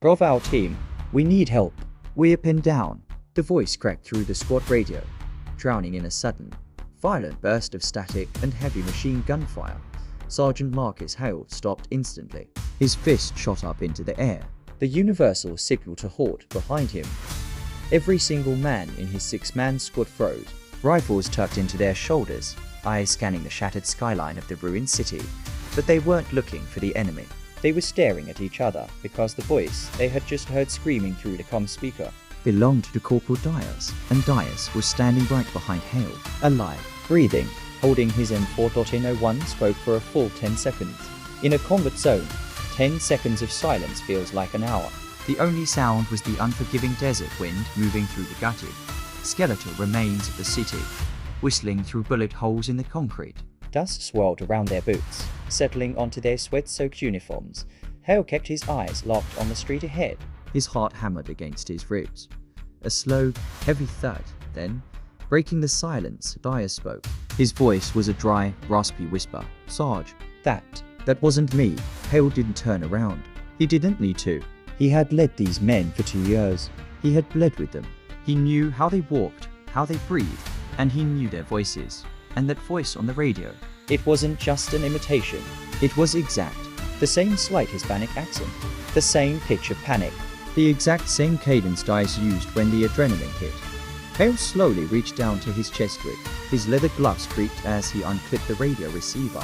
Bravo team, we need help. We're pinned down. The voice cracked through the squad radio, drowning in a sudden, violent burst of static and heavy machine gun fire. Sergeant Marcus Hale stopped instantly. His fist shot up into the air. The universal signal to halt behind him. Every single man in his six-man squad froze, rifles tucked into their shoulders, eyes scanning the shattered skyline of the ruined city. But they weren't looking for the enemy. They were staring at each other because the voice they had just heard screaming through the comm speaker belonged to Corporal Dias, and Dias was standing right behind Hale, alive, breathing, holding his M4.1 spoke for a full 10 seconds. In a combat zone, 10 seconds of silence feels like an hour. The only sound was the unforgiving desert wind moving through the gutted, skeletal remains of the city, whistling through bullet holes in the concrete. Dust swirled around their boots, settling onto their sweat-soaked uniforms. Hale kept his eyes locked on the street ahead. His heart hammered against his ribs. A slow, heavy thud, then, breaking the silence, Dias spoke. His voice was a dry, raspy whisper. "Sarge, that wasn't me." Hale didn't turn around. He didn't need to. He had led these men for 2 years. He had bled with them. He knew how they walked, how they breathed, and he knew their voices. And that voice on the radio, it wasn't just an imitation. It was exact. The same slight Hispanic accent. The same pitch of panic. The exact same cadence Dias used when the adrenaline hit. Hale slowly reached down to his chest grip. His leather gloves creaked as he unclipped the radio receiver,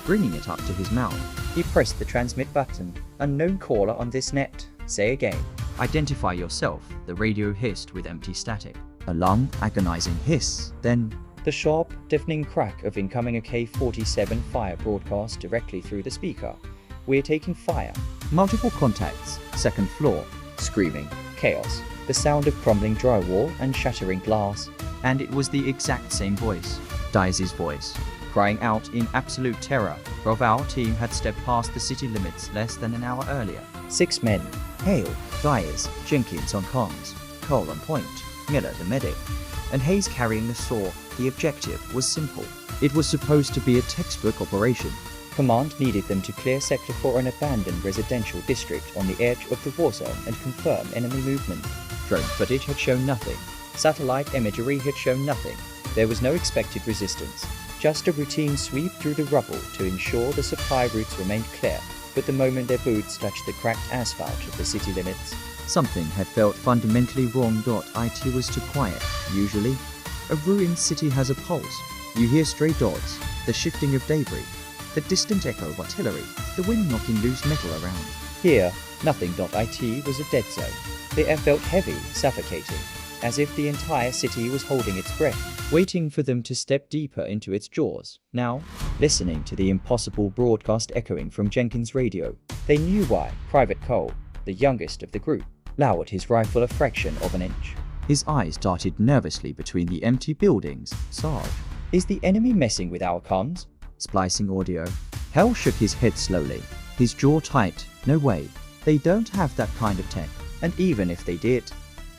bringing it up to his mouth. He pressed the transmit button. "Unknown caller on this net. Say again." "Identify yourself," the radio hissed with empty static. A long, agonizing hiss, then the sharp, deafening crack of incoming AK-47 fire broadcast directly through the speaker. "We're taking fire. Multiple contacts. Second floor." Screaming. Chaos. The sound of crumbling drywall and shattering glass. And it was the exact same voice. Dias' voice. Crying out in absolute terror. Bravo team had stepped past the city limits less than an hour earlier. 6 men. Hale, Dias, Jenkins on comms, Cole on point, Miller the medic, and Hayes carrying the saw. The objective was simple. It was supposed to be a textbook operation. Command needed them to clear sector for an abandoned residential district on the edge of the war zone and confirm enemy movement. Drone footage had shown nothing. Satellite imagery had shown nothing. There was no expected resistance. Just a routine sweep through the rubble to ensure the supply routes remained clear. But the moment their boots touched the cracked asphalt of the city limits, something had felt fundamentally wrong. It was too quiet. Usually, a ruined city has a pulse. You hear stray dots, the shifting of debris, the distant echo of artillery, the wind knocking loose metal around. Here, nothing. It was a dead zone. The air felt heavy, suffocating, as if the entire city was holding its breath, waiting for them to step deeper into its jaws. Now, listening to the impossible broadcast echoing from Jenkins' radio, they knew why. Private Cole, the youngest of the group, lowered his rifle a fraction of an inch. His eyes darted nervously between the empty buildings. "Sarge, is the enemy messing with our comms?" Splicing audio. Hale shook his head slowly, his jaw tight. "No way. They don't have that kind of tech. And even if they did,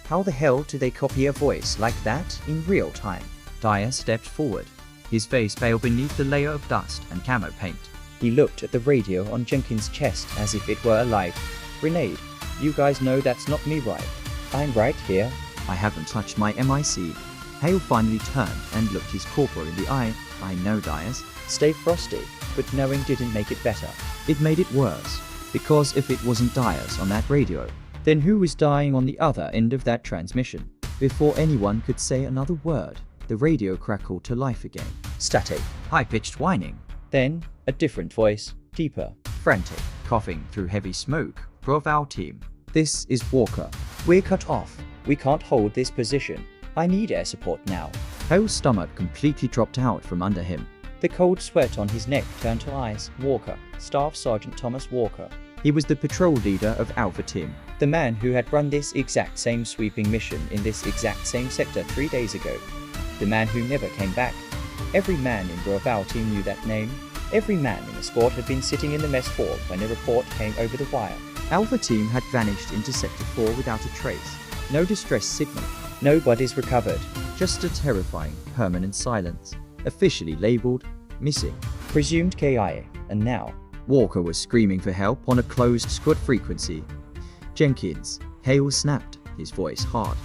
how the hell do they copy a voice like that in real time?" Dias stepped forward, his face pale beneath the layer of dust and camo paint. He looked at the radio on Jenkins' chest as if it were alive. "Grenade, you guys know that's not me, right? I'm right here. I haven't touched my MIC." Hale finally turned and looked his corporal in the eye. "I know, Dias. Stay frosty." But knowing didn't make it better. It made it worse. Because if it wasn't Dias on that radio, then who was dying on the other end of that transmission? Before anyone could say another word, the radio crackled to life again. Static, high-pitched whining. Then, a different voice, deeper, frantic, coughing through heavy smoke. "Bravo team, this is Walker. We're cut off. We can't hold this position. I need air support now." Hale's stomach completely dropped out from under him. The cold sweat on his neck turned to ice. Walker, Staff Sergeant Thomas Walker. He was the patrol leader of Alpha Team, the man who had run this exact same sweeping mission in this exact same sector 3 days ago. The man who never came back. Every man in Bravo Team knew that name. Every man in the squad had been sitting in the mess hall when the report came over the wire. Alpha Team had vanished into Sector 4 without a trace. No distress signal. No bodies recovered. Just a terrifying, permanent silence. Officially labeled missing. Presumed KIA. And now, Walker was screaming for help on a closed squad frequency. Jenkins. Hale snapped, his voice hard,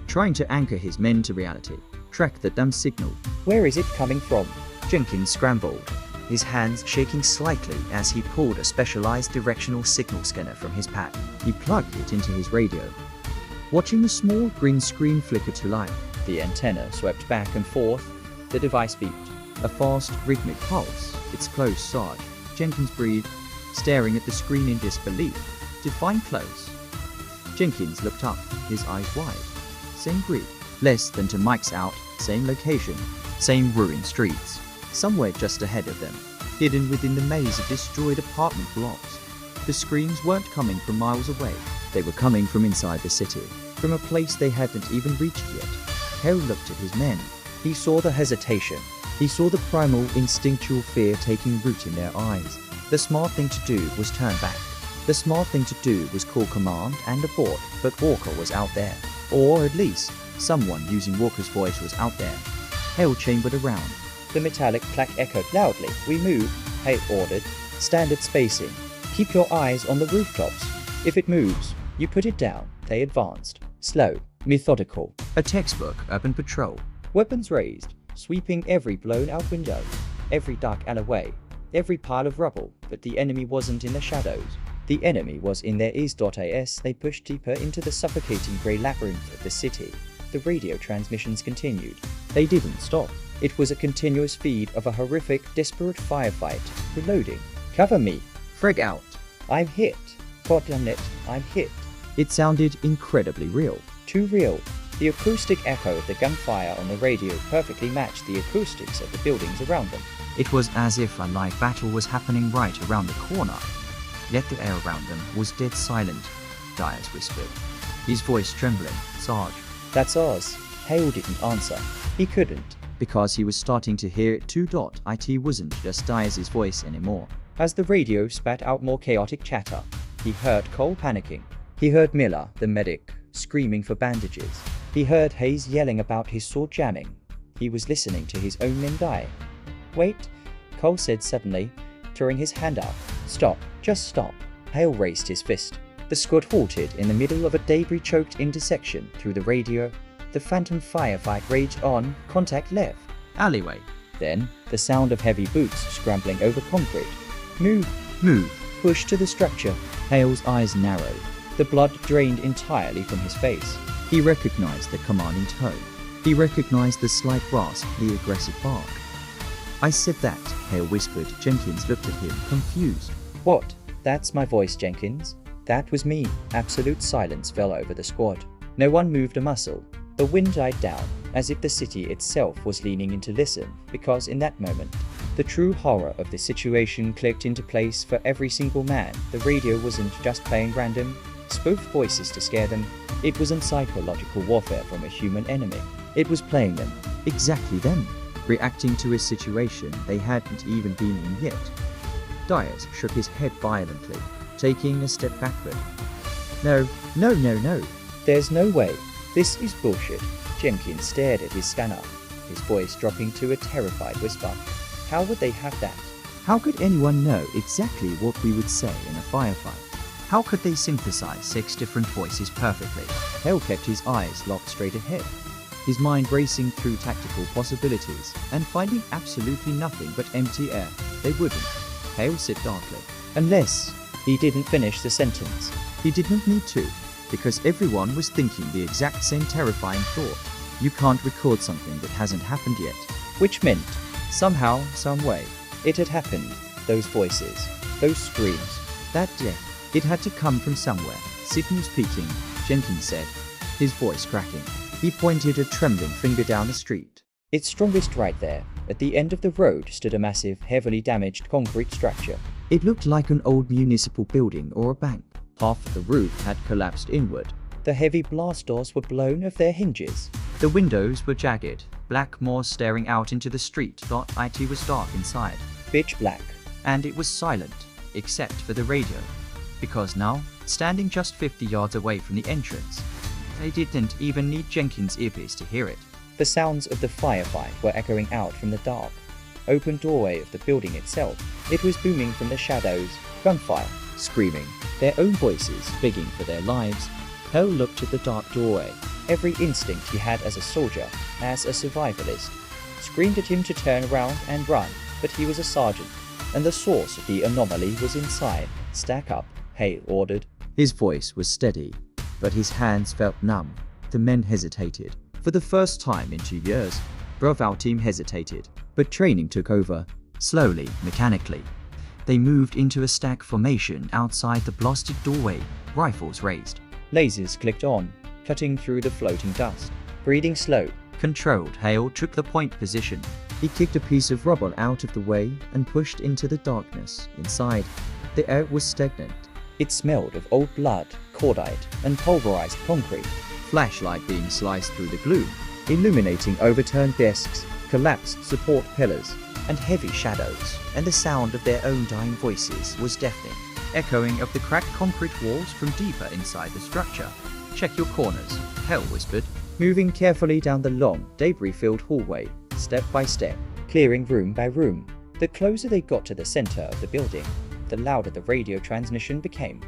trying to anchor his men to reality. Track the damn signal. Where is it coming from? Jenkins scrambled, his hands shaking slightly as he pulled a specialized directional signal scanner from his pack. He plugged it into his radio, watching the small green screen flicker to life. The antenna swept back and forth. The device beeped. A fast, rhythmic pulse. It's close, Sarge. Jenkins breathed, staring at the screen in disbelief. Define close. Jenkins looked up, his eyes wide. Same grid, less than 2 mics out, same location, same ruined streets. Somewhere just ahead of them, hidden within the maze of destroyed apartment blocks. The screams weren't coming from miles away. They were coming from inside the city, from a place they hadn't even reached yet. Hale looked at his men. He saw the hesitation. He saw the primal, instinctual fear taking root in their eyes. The smart thing to do was turn back. The smart thing to do was call command and abort, but Walker was out there. Or at least, someone using Walker's voice was out there. Hale chambered around. The metallic clack echoed loudly. We move, Hale ordered. Standard spacing. Keep your eyes on the rooftops. If it moves, you put it down. They advanced. Slow, methodical. A textbook urban patrol. Weapons raised, sweeping every blown-out window, every dark alleyway, every pile of rubble, but the enemy wasn't in the shadows. The enemy was in their ears. As they pushed deeper into the suffocating grey labyrinth of the city, the radio transmissions continued. They didn't stop. It was a continuous feed of a horrific, desperate firefight. Reloading. Cover me. Frag out. I'm hit. God damn it, I'm hit. It sounded incredibly real. Too real. The acoustic echo of the gunfire on the radio perfectly matched the acoustics of the buildings around them. It was as if a live battle was happening right around the corner. Yet the air around them was dead silent. Dyers whispered, his voice trembling. Sarge. That's ours. Hale didn't answer. He couldn't. Because he was starting to hear it too. It wasn't just Dyers' voice anymore. As the radio spat out more chaotic chatter, he heard Cole panicking. He heard Miller, the medic, screaming for bandages. He heard Hayes yelling about his sword jamming. He was listening to his own men die. Wait, Cole said suddenly, throwing his hand up. Stop, just stop. Hale raised his fist. The squad halted in the middle of a debris-choked intersection. Through the radio, the phantom firefight raged on. Contact left. Alleyway. Then, the sound of heavy boots scrambling over concrete. Move. Move. Push to the structure. Hale's eyes narrowed. The blood drained entirely from his face. He recognized the commanding tone. He recognized the slight rasp, the aggressive bark. I said that, Hale whispered. Jenkins looked at him, confused. What? That's my voice, Jenkins. That was me. Absolute silence fell over the squad. No one moved a muscle. The wind died down, as if the city itself was leaning in to listen, because in that moment, the true horror of the situation clicked into place for every single man. The radio wasn't just playing random, spoofed voices to scare them. It wasn't psychological warfare from a human enemy. It was playing them. Exactly them. Reacting to a situation they hadn't even been in yet. Dyers shook his head violently, taking a step backward. No. There's no way. This is bullshit. Jenkins stared at his scanner, his voice dropping to a terrified whisper. How would they have that? How could anyone know exactly what we would say in a firefight? How could they synthesize 6 different voices perfectly? Hale kept his eyes locked straight ahead, his mind racing through tactical possibilities and finding absolutely nothing but empty air. They wouldn't. Hale said darkly. Unless he didn't finish the sentence. He didn't need to, because everyone was thinking the exact same terrifying thought. You can't record something that hasn't happened yet. Which meant, somehow, some way, it had happened. Those voices, those screams, that death. It had to come from somewhere. Signals peaking, Jenkins said, his voice cracking. He pointed a trembling finger down the street. Its strongest right there. At the end of the road stood a massive, heavily damaged concrete structure. It looked like an old municipal building or a bank. Half of the roof had collapsed inward. The heavy blast doors were blown off their hinges. The windows were jagged, black moors staring out into the street. It was dark inside. Pitch black. And it was silent, except for the radio. Because now, standing just 50 yards away from the entrance, they didn't even need Jenkins' earpiece to hear it. The sounds of the firefight were echoing out from the dark. open doorway of the building itself. It was booming from the shadows, gunfire, Screaming, their own voices begging for their lives. Hale looked at the dark doorway. Every instinct he had as a soldier, as a survivalist, screamed at him to turn around and run, but he was a sergeant, and the source of the anomaly was inside. Stack up, Hale ordered. His voice was steady, but his hands felt numb. The men hesitated. For the first time in 2 years, Bravo team hesitated, but training took over. Slowly, mechanically, they moved into a stack formation outside the blasted doorway, rifles raised. Lasers clicked on, cutting through the floating dust. Breathing slow, Controlled, Hale took the point position. He kicked a piece of rubble out of the way and pushed into the darkness. Inside, the air was stagnant. it smelled of old blood, cordite, and pulverized concrete. Flashlight being sliced through the gloom, illuminating overturned desks, collapsed support pillars, and heavy shadows, and the sound of their own dying voices was deafening, echoing of the cracked concrete walls from deeper inside the structure. "Check your corners," Hale whispered, moving carefully down the long, debris-filled hallway, step by step, clearing room by room. The closer they got to the center of the building, the louder the radio transmission became.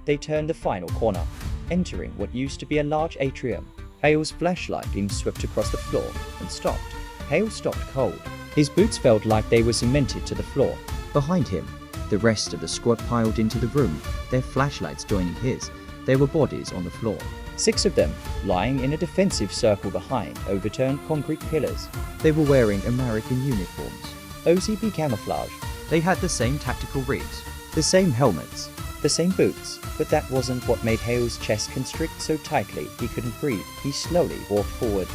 They turned the final corner, entering what used to be a large atrium. Hale's flashlight beam swept across the floor and stopped. Hale stopped cold. His boots felt like they were cemented to the floor. Behind him, the rest of the squad piled into the room, their flashlights joining his. There were bodies on the floor. 6 of them, lying in a defensive circle behind overturned concrete pillars. They were wearing American uniforms. OCP camouflage. They had the same tactical rigs, the same helmets, the same boots, but that wasn't what made Hale's chest constrict so tightly he couldn't breathe. He slowly walked forward,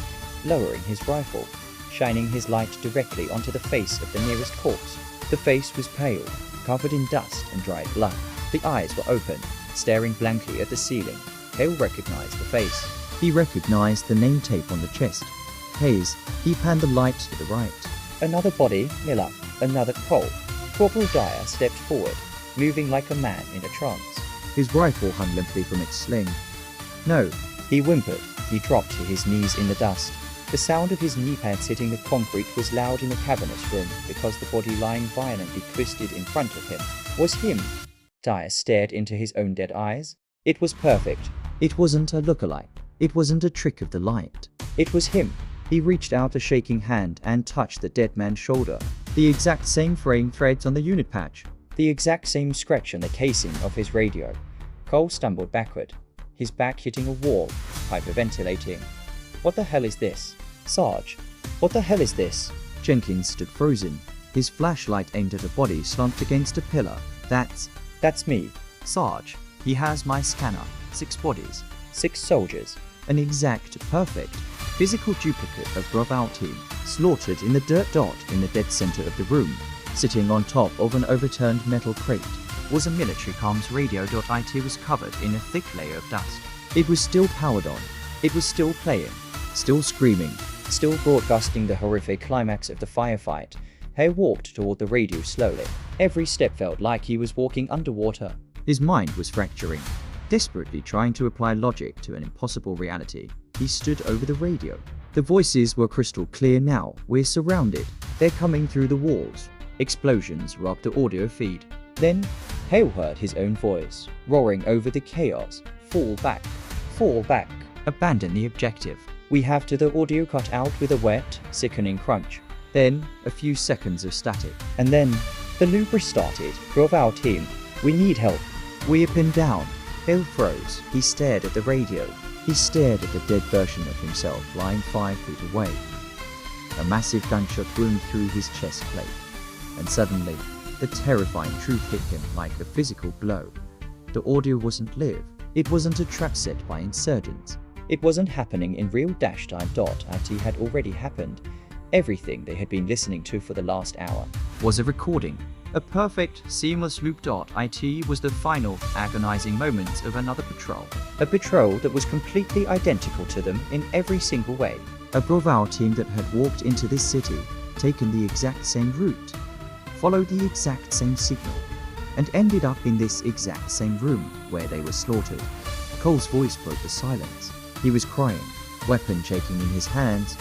lowering his rifle, shining his light directly onto the face of the nearest corpse. The face was pale, covered in dust and dried blood. The eyes were open, staring blankly at the ceiling. Hale recognized the face. He recognized the name tape on the chest. Hayes, he panned the light to the right. Another body, Miller, another Cole. Corporal Dyer stepped forward, moving like a man in a trance. His rifle hung limply from its sling. "No," he whimpered. He dropped to his knees in the dust. The sound of his knee pads hitting the concrete was loud in the cavernous room because the body lying violently twisted in front of him was him. Dyer stared into his own dead eyes. It was perfect. It wasn't a lookalike. It wasn't a trick of the light. It was him. He reached out a shaking hand and touched the dead man's shoulder. The exact same fraying threads on the unit patch. The exact same scratch on the casing of his radio. Cole stumbled backward, his back hitting a wall, hyperventilating. "What the hell is this? Sarge, what the hell is this?" Jenkins stood frozen, his flashlight aimed at a body slumped against a pillar. That's me. Sarge, he has my scanner. 6 bodies. 6 soldiers. An exact, perfect, physical duplicate of Bravo team, slaughtered in the dirt dot in the dead center of the room. Sitting on top of an overturned metal crate was a military comms radio. It was covered in a thick layer of dust. It was still powered on. It was still playing, still screaming, still broadcasting the horrific climax of the firefight. Hale walked toward the radio slowly. Every step felt like he was walking underwater. His mind was fracturing, desperately trying to apply logic to an impossible reality. He stood over the radio. The voices were crystal clear now. "We're surrounded. They're coming through the walls." Explosions rocked the audio feed. Then, Hale heard his own voice, roaring over the chaos. "Fall back. Fall back. Abandon the objective." We have to." The audio cut out with a wet, sickening crunch. Then, a few seconds of static. And then, the loop restarted. "Bravo team, we need help." "We're pinned down." Hale froze. He stared at the radio. He stared at the dead version of himself lying 5 feet away. A massive gunshot boomed through his chest plate. And suddenly, the terrifying truth hit him like a physical blow. The audio wasn't live. It wasn't a trap set by insurgents. It wasn't happening in real -time. It had already happened. Everything they had been listening to for the last hour was a recording. A perfect, seamless loop. It was the final, agonizing moments of another patrol. A patrol that was completely identical to them in every single way. A Bravo team that had walked into this city, taken the exact same route, followed the exact same signal, and ended up in this exact same room where they were slaughtered. Cole's voice broke the silence. He was crying, weapon shaking in his hands.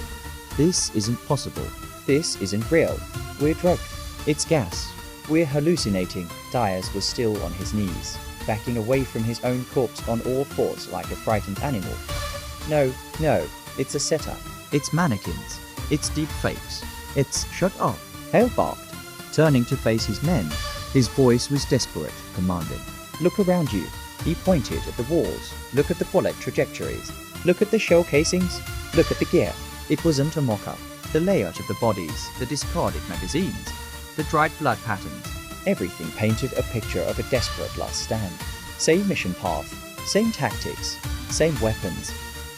"This isn't possible. This isn't real. We're drugged. It's gas. We're hallucinating. Dias was still on his knees, backing away from his own corpse on all fours like a frightened animal. No, it's a setup. It's mannequins. It's deep fakes. It's shut up. Hale barked, turning to face his men. His voice was desperate, commanding. Look around you. He pointed at the walls. Look at the bullet trajectories. Look at the shell casings. Look at the gear. It wasn't a mock-up. The layout of the bodies, the discarded magazines, the dried blood patterns. Everything painted a picture of a desperate last stand. Same mission path, same tactics, same weapons.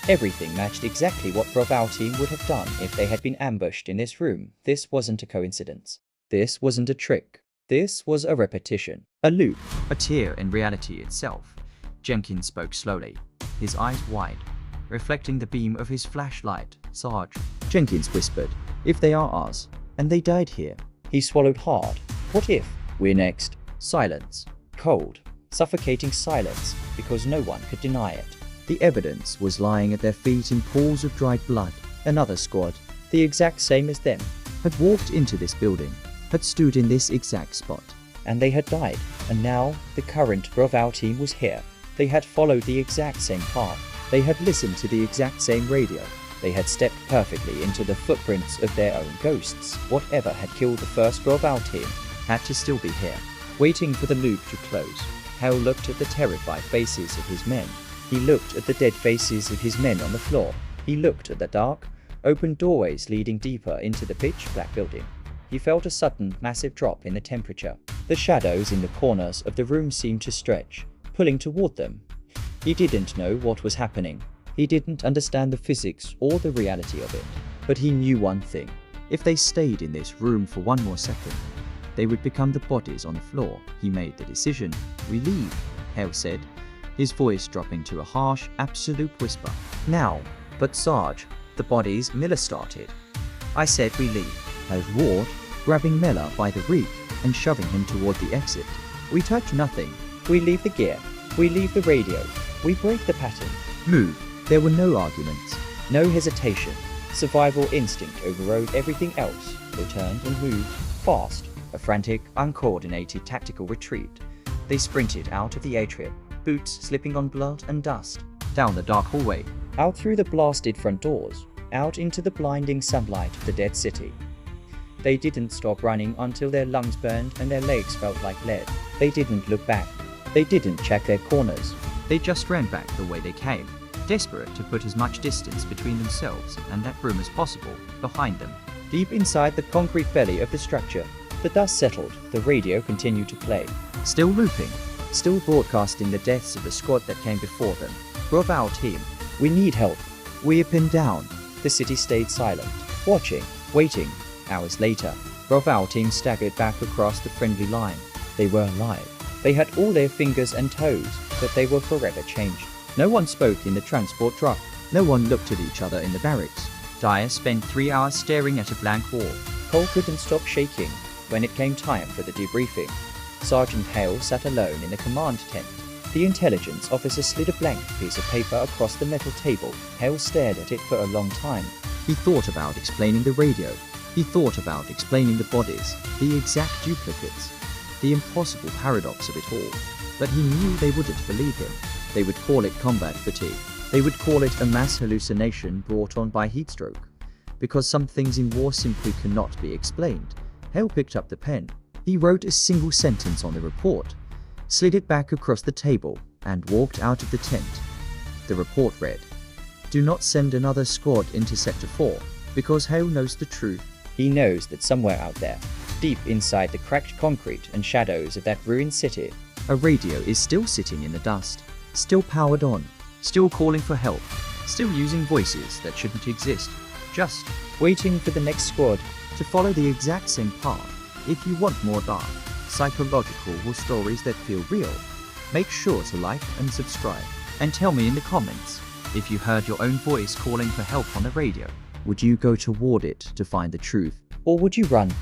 Everything matched exactly what Bravo team would have done if they had been ambushed in this room. This wasn't a coincidence. This wasn't a trick. This was a repetition, a loop, a tear in reality itself. Jenkins spoke slowly, his eyes wide, reflecting the beam of his flashlight. Sarge, Jenkins whispered, if they are ours, and they died here. He swallowed hard. What if we're next? Silence. Cold, suffocating silence, because no one could deny it. The evidence was lying at their feet in pools of dried blood. Another squad, the exact same as them, had walked into this building, had stood in this exact spot. And they had died. And now the current Bravo team was here. They had followed the exact same path. They had listened to the exact same radio. They had stepped perfectly into the footprints of their own ghosts. Whatever had killed the first Bravo team had to still be here, waiting for the loop to close. Hal looked at the terrified faces of his men. He looked at the dead faces of his men on the floor. He looked at the dark, open doorways leading deeper into the pitch-black building. He felt a sudden, massive drop in the temperature. The shadows in the corners of the room seemed to stretch, pulling toward them. He didn't know what was happening. He didn't understand the physics or the reality of it. But he knew one thing. If they stayed in this room for one more second, they would become the bodies on the floor. He made the decision. We leave, Hale said, his voice dropping to a harsh, absolute whisper. Now, but Sarge, the bodies, Miller started. I said we leave, Hale roared, grabbing Miller by the reek and shoving him toward the exit. We touch nothing. We leave the gear. We leave the radio. We break the pattern. Move. There were no arguments. No hesitation. Survival instinct overrode everything else. They turned and moved, fast. A frantic, uncoordinated tactical retreat. They sprinted out of the atrium, boots slipping on blood and dust. Down the dark hallway. Out through the blasted front doors. Out into the blinding sunlight of the dead city. They didn't stop running until their lungs burned and their legs felt like lead. They didn't look back. They didn't check their corners. They just ran back the way they came, desperate to put as much distance between themselves and that room as possible behind them. Deep inside the concrete belly of the structure, the dust settled. The radio continued to play. Still looping, still broadcasting the deaths of the squad that came before them. Bravo team, we need help. We're pinned down. The city stayed silent, watching, waiting. Hours later, Bravo team staggered back across the friendly line. They were alive. They had all their fingers and toes, but they were forever changed. No one spoke in the transport truck. No one looked at each other in the barracks. Dias spent 3 hours staring at a blank wall. Cole couldn't stop shaking when it came time for the debriefing. Sergeant Hale sat alone in the command tent. The intelligence officer slid a blank piece of paper across the metal table. Hale stared at it for a long time. He thought about explaining the radio. He thought about explaining the bodies, the exact duplicates, the impossible paradox of it all. But he knew they wouldn't believe him. They would call it combat fatigue. They would call it a mass hallucination brought on by heatstroke. Because some things in war simply cannot be explained. Hale picked up the pen. He wrote a single sentence on the report, slid it back across the table, and walked out of the tent. The report read, "Do not send another squad into Sector 4, because Hale knows the truth." He knows that somewhere out there, deep inside the cracked concrete and shadows of that ruined city, a radio is still sitting in the dust, still powered on, still calling for help, still using voices that shouldn't exist, just waiting for the next squad to follow the exact same path. If you want more dark, psychological war stories that feel real, make sure to like and subscribe. And tell me in the comments, if you heard your own voice calling for help on the radio, would you go toward it to find the truth? Or would you run?